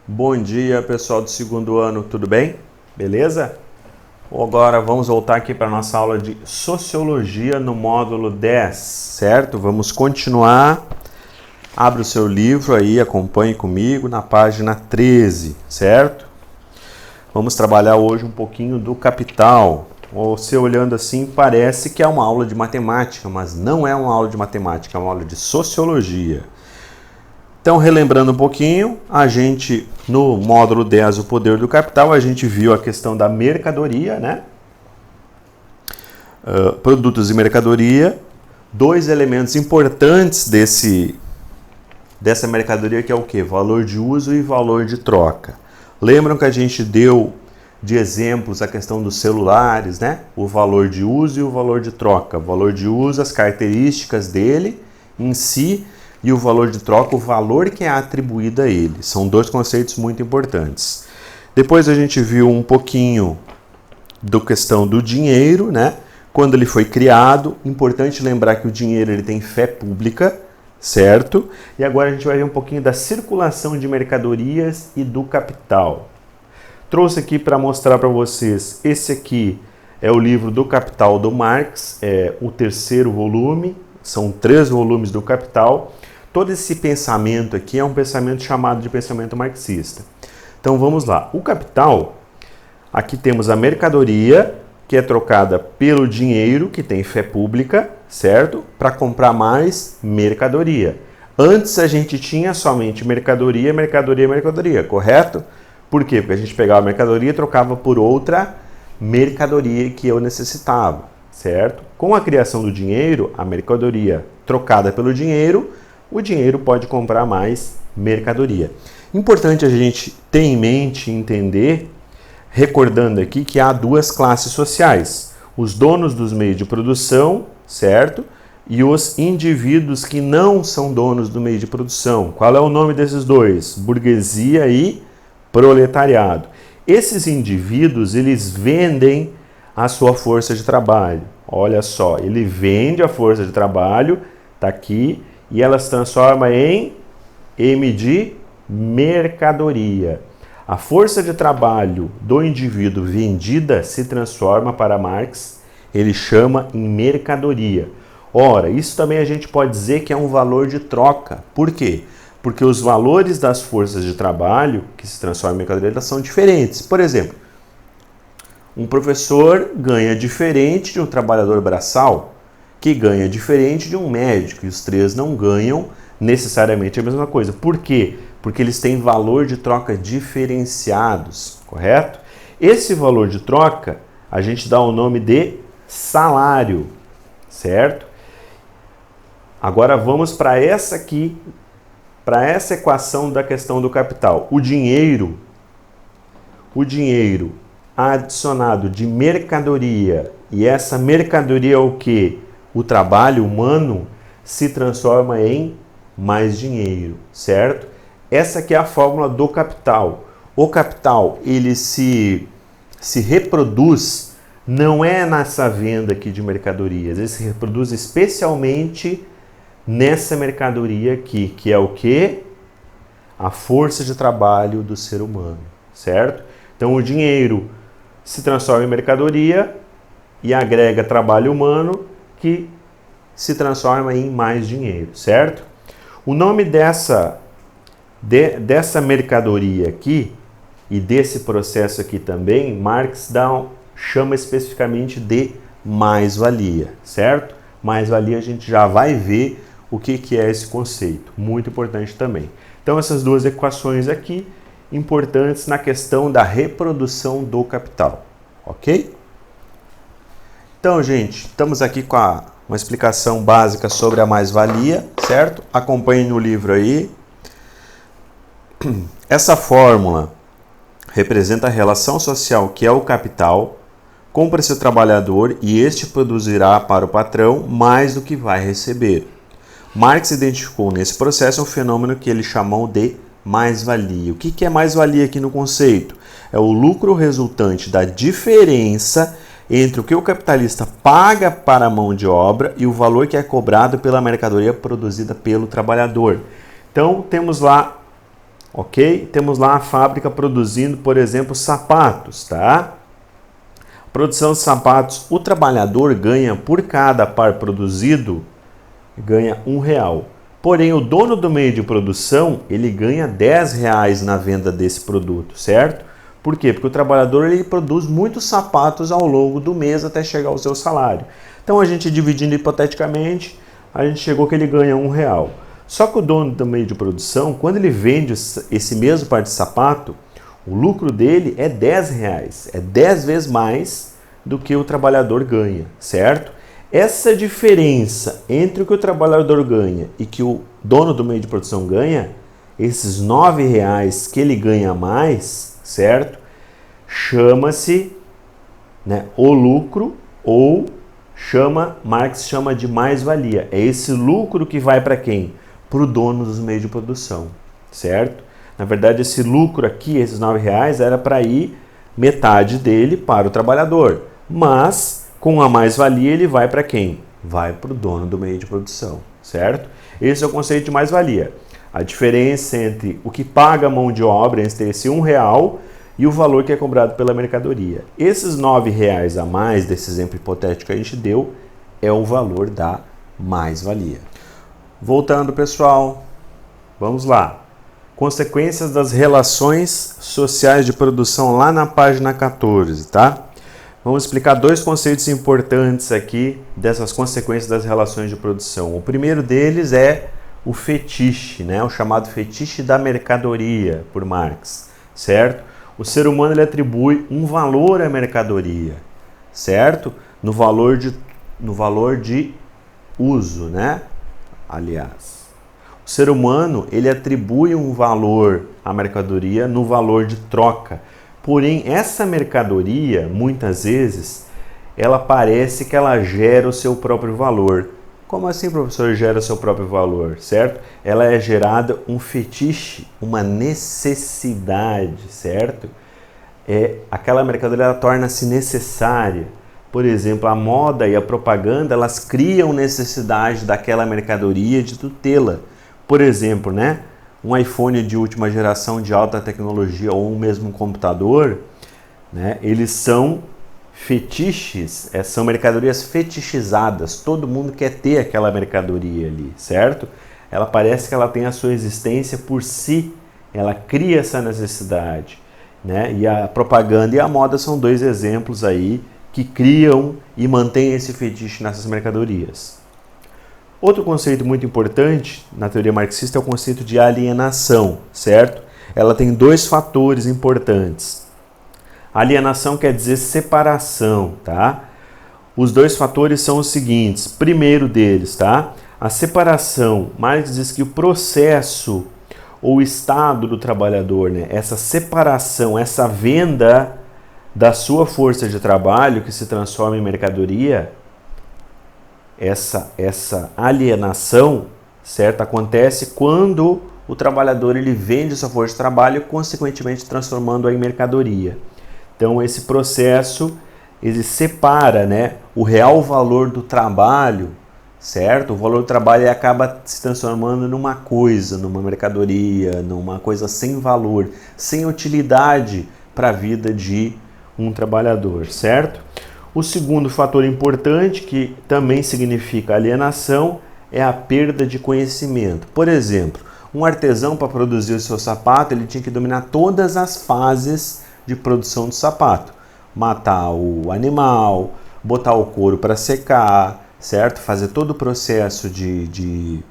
Bom dia, pessoal do segundo ano, tudo bem? Beleza? Agora vamos voltar aqui para a nossa aula de Sociologia no módulo 10, certo? Vamos continuar. Abre o seu livro aí, acompanhe comigo na página 13, certo? Vamos trabalhar hoje um pouquinho do capital. Você olhando assim parece que é uma aula de matemática, mas não é uma aula de matemática, é uma aula de Sociologia. Então, relembrando um pouquinho, a gente, no módulo 10, o poder do capital, a gente viu a questão da mercadoria, né? Produtos e mercadoria, dois elementos importantes dessa mercadoria que é o quê? Valor de uso e valor de troca. Lembram que a gente deu de exemplos a questão dos celulares, né? O valor de uso e o valor de troca. O valor de uso, as características dele em si, e o valor de troca, o valor que é atribuído a ele. São dois conceitos muito importantes. Depois a gente viu um pouquinho da questão do dinheiro, né? Quando ele foi criado, importante lembrar que o dinheiro ele tem fé pública, certo? E agora a gente vai ver um pouquinho da circulação de mercadorias e do capital. Trouxe aqui para mostrar para vocês, esse aqui é o livro do Capital do Marx, é o terceiro volume, são 3 volumes do Capital. Todo esse pensamento aqui é um pensamento chamado de pensamento marxista. Então vamos lá. O capital, aqui temos a mercadoria, que é trocada pelo dinheiro, que tem fé pública, certo? Para comprar mais mercadoria. Antes a gente tinha somente mercadoria, mercadoria, mercadoria, correto? Por quê? Porque a gente pegava a mercadoria e trocava por outra mercadoria que eu necessitava, certo? Com a criação do dinheiro, a mercadoria trocada pelo dinheiro, o dinheiro pode comprar mais mercadoria. Importante a gente ter em mente e entender, recordando aqui que há duas classes sociais. Os donos dos meios de produção, certo? E os indivíduos que não são donos do meio de produção. Qual é o nome desses dois? Burguesia e proletariado. Esses indivíduos, eles vendem a sua força de trabalho. Olha só, ele vende a força de trabalho, tá aqui, e ela se transforma em M de mercadoria. A força de trabalho do indivíduo vendida se transforma para Marx, ele chama em mercadoria. Ora, isso também a gente pode dizer que é um valor de troca. Por quê? Porque os valores das forças de trabalho que se transformam em mercadoria elas são diferentes. Por exemplo, um professor ganha diferente de um trabalhador braçal, que ganha diferente de um médico, e os três não ganham necessariamente a mesma coisa. Por quê? Porque eles têm valor de troca diferenciados, correto? Esse valor de troca, a gente dá o nome de salário, certo? Agora vamos para essa aqui, para essa equação da questão do capital. O dinheiro adicionado de mercadoria, e essa mercadoria é o quê? O trabalho humano se transforma em mais dinheiro, certo? Essa aqui é a fórmula do capital. O capital, ele se reproduz, não é nessa venda aqui de mercadorias, ele se reproduz especialmente nessa mercadoria aqui, que é o quê? A força de trabalho do ser humano, certo? Então o dinheiro se transforma em mercadoria e agrega trabalho humano, que se transforma em mais dinheiro, certo? O nome dessa mercadoria aqui e desse processo aqui também, Marx chama especificamente de mais-valia, certo? Mais-valia a gente já vai ver o que é esse conceito, muito importante também. Então essas duas equações aqui, importantes na questão da reprodução do capital, ok? Então, gente, estamos aqui com uma explicação básica sobre a mais-valia, certo? Acompanhe no livro aí. Essa fórmula representa a relação social que é o capital, compra-se o trabalhador e este produzirá para o patrão mais do que vai receber. Marx identificou nesse processo um fenômeno que ele chamou de mais-valia. O que é mais-valia aqui no conceito? É o lucro resultante da diferença entre o que o capitalista paga para a mão de obra e o valor que é cobrado pela mercadoria produzida pelo trabalhador. Então, temos lá ok? Temos lá a fábrica produzindo, por exemplo, sapatos, tá? Produção de sapatos, o trabalhador ganha por cada par produzido, ganha R$1. Porém, o dono do meio de produção, ele ganha R$10 na venda desse produto, certo? Por quê? Porque o trabalhador ele produz muitos sapatos ao longo do mês até chegar ao seu salário. Então, a gente dividindo hipoteticamente, a gente chegou que ele ganha R$1. Só que o dono do meio de produção, quando ele vende esse mesmo par de sapato, o lucro dele é R$10, é 10 vezes mais do que o trabalhador ganha, certo? Essa diferença entre o que o trabalhador ganha e que o dono do meio de produção ganha, esses R$9 que ele ganha a mais, certo? Chama-se, né, o lucro, ou Marx chama de mais-valia. É esse lucro que vai para quem? Para o dono dos meios de produção, certo? Na verdade, esse lucro aqui, esses R$9, era para ir metade dele para o trabalhador. Mas, com a mais-valia, ele vai para quem? Vai para o dono do meio de produção, certo? Esse é o conceito de mais-valia. A diferença entre o que paga a mão de obra, entre esse R$1 e o valor que é cobrado pela mercadoria. Esses R$9 a mais, desse exemplo hipotético que a gente deu, é o valor da mais-valia. Voltando, pessoal, vamos lá. Consequências das relações sociais de produção lá na página 14, tá? Vamos explicar dois conceitos importantes aqui dessas consequências das relações de produção. O primeiro deles é o fetiche, né? O chamado fetiche da mercadoria, por Marx, certo? O ser humano ele atribui um valor à mercadoria, certo? No valor de uso, né? Aliás, o ser humano ele atribui um valor à mercadoria no valor de troca. Porém, essa mercadoria, muitas vezes, ela parece que ela gera o seu próprio valor. Como assim, professor, gera o seu próprio valor, certo? Ela é gerada um fetiche, uma necessidade, certo? Aquela mercadoria ela torna-se necessária. Por exemplo, a moda e a propaganda, elas criam necessidade daquela mercadoria de tu tê-la. Por exemplo, né? Um iPhone de última geração de alta tecnologia ou mesmo um computador, né? Eles são fetiches, são mercadorias fetichizadas. Todo mundo quer ter aquela mercadoria ali, certo? Ela parece que ela tem a sua existência por si, ela cria essa necessidade, né? E a propaganda e a moda são dois exemplos aí que criam e mantêm esse fetiche nessas mercadorias. Outro conceito muito importante na teoria marxista é o conceito de alienação, certo? Ela tem dois fatores importantes. Alienação quer dizer separação, tá? Os dois fatores são os seguintes. Primeiro deles, tá? A separação. Marx diz que o processo ou estado do trabalhador, né? Essa separação, essa venda da sua força de trabalho que se transforma em mercadoria, essa alienação, certo? Acontece quando o trabalhador ele vende sua força de trabalho, consequentemente transformando-a em mercadoria. Então esse processo ele separa, né, o real valor do trabalho, certo? O valor do trabalho acaba se transformando numa coisa, numa mercadoria, numa coisa sem valor, sem utilidade para a vida de um trabalhador, certo? O segundo fator importante, que também significa alienação, é a perda de conhecimento. Por exemplo, um artesão, para produzir o seu sapato, ele tinha que dominar todas as fases de produção do sapato. Matar o animal, botar o couro para secar, certo? Fazer todo o processo de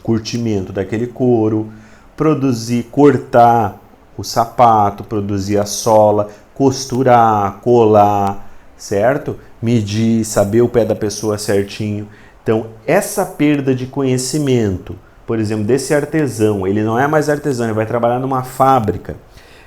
curtimento daquele couro, produzir, cortar o sapato, produzir a sola, costurar, colar, certo? Medir, saber o pé da pessoa certinho. Então, essa perda de conhecimento, por exemplo, desse artesão, ele não é mais artesão, ele vai trabalhar numa fábrica.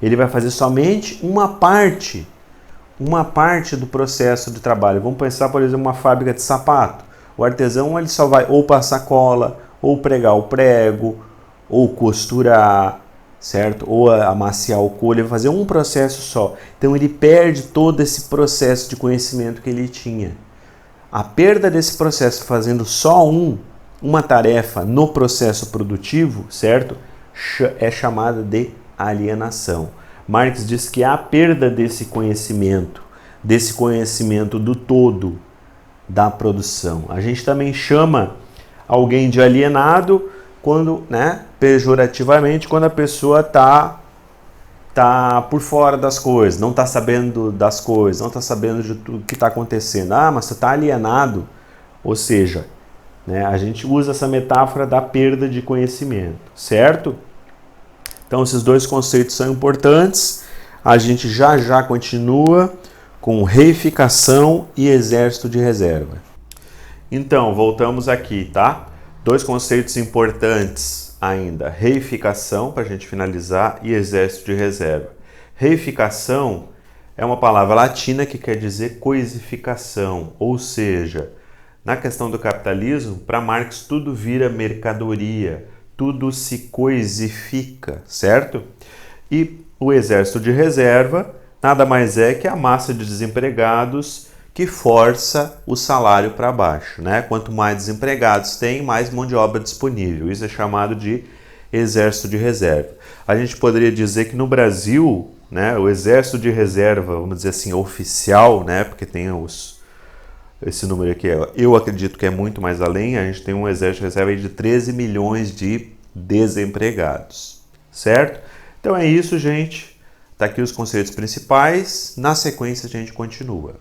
Ele vai fazer somente uma parte do processo de trabalho. Vamos pensar, por exemplo, uma fábrica de sapato. O artesão ele só vai ou passar cola, ou pregar o prego, ou costurar, certo? Ou amaciar o couro, ele vai fazer um processo só. Então ele perde todo esse processo de conhecimento que ele tinha. A perda desse processo fazendo só uma tarefa no processo produtivo, certo? É chamada de alienação. Marx diz que há perda desse conhecimento do todo da produção. A gente também chama alguém de alienado quando, né, pejorativamente, quando a pessoa tá por fora das coisas, não está sabendo das coisas, não está sabendo de tudo que está acontecendo. Ah, mas você está alienado. Ou seja, né, a gente usa essa metáfora da perda de conhecimento, certo? Então, esses dois conceitos são importantes. A gente já continua com reificação e exército de reserva. Então, voltamos aqui, tá? Dois conceitos importantes ainda, reificação, para a gente finalizar, e exército de reserva. Reificação é uma palavra latina que quer dizer coisificação, ou seja, na questão do capitalismo, para Marx tudo vira mercadoria, tudo se coisifica, certo? E o exército de reserva nada mais é que a massa de desempregados que força o salário para baixo, né? Quanto mais desempregados tem, mais mão de obra disponível. Isso é chamado de exército de reserva. A gente poderia dizer que no Brasil, né, o exército de reserva, vamos dizer assim, oficial, né, porque tem esse número aqui, eu acredito que é muito mais além, a gente tem um exército de reserva de 13 milhões de desempregados, certo? Então é isso, gente. Tá aqui os conceitos principais. Na sequência a gente continua.